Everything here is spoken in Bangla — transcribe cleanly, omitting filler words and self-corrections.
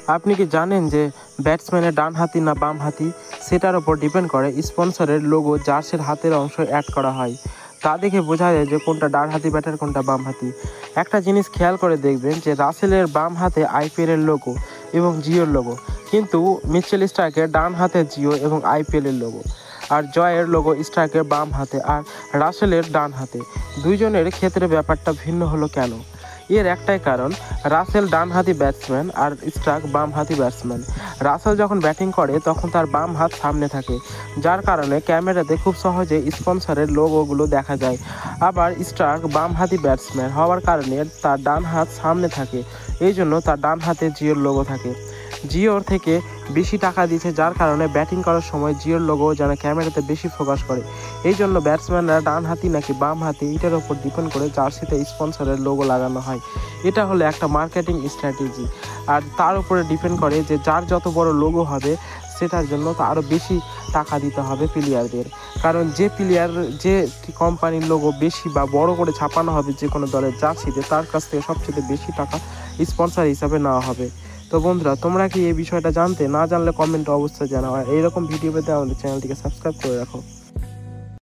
আপনি কি জানেন যে ব্যাটসম্যানের ডান হাতি না বাম হাতি সেটার ওপর ডিপেন্ড করে স্পন্সরের লোগো জার্সির হাতের অংশ অ্যাড করা হয়। তা দেখে বোঝা যায় যে কোনটা ডান হাতি ব্যাটার কোনটা বাম হাতি। একটা জিনিস খেয়াল করে দেখবেন যে রাসেলের বাম হাতে আইপিএলের লোগো এবং জিওর লোগো, কিন্তু মিচেল স্টার্কের ডান হাতে জিও এবং আইপিএলের লোগো, আর জয়ের লোগো স্টার্কের বাম হাতে আর রাসেলের ডান হাতে। দুইজনের ক্ষেত্রে ব্যাপারটা ভিন্ন হলো কেন? এর একটাই কারণ, রাসেল ডানহাতি ব্যাটসম্যান আর স্টার্ক বামহাতি ব্যাটসম্যান। রাসেল যখন ব্যাটিং করে তখন তার বাম হাত সামনে থাকে, যার কারণে ক্যামেরাতে খুব সহজে স্পন্সরের লোগোগুলো দেখা যায়। আবার স্টার্ক বামহাতি ব্যাটসম্যান হওয়ার কারণে তার ডান হাত সামনে থাকে, এই জন্য তার ডান হাতে জিওর লোগো থাকে। জিওর থেকে বেশি টাকা দিচ্ছে, যার কারণে ব্যাটিং করার সময় জিওর লোগো যেন ক্যামেরাতে বেশি ফোকাস করে। এই জন্য ব্যাটসম্যানরা ডান হাতি নাকি বাম হাতি এটার উপর ডিপেন্ড করে জার্সিতে স্পন্সরের লোগো লাগানো হয়। এটা হলো একটা মার্কেটিং স্ট্র্যাটেজি, আর তার উপরে ডিপেন্ড করে যে যার যত বড় লোগো হবে সেটার জন্য তো আরও বেশি টাকা দিতে হবে প্লেয়ারদের। কারণ যে প্লেয়ার, যে কোম্পানির লোগো বেশি বা বড় করে ছাপানো হবে যে কোনো দলের জার্সিতে, তার কাছ থেকে সবচেয়ে বেশি টাকা স্পন্সর হিসাবে নেওয়া হবে। তো বন্ধুরা, তোমরা কি এই বিষয়টা জানতে? না জানলে কমেন্টে অবশ্যই জানাও, আর এইরকম ভিডিও পেতে আমাদের চ্যানেলটিকে সাবস্ক্রাইব করে রাখো।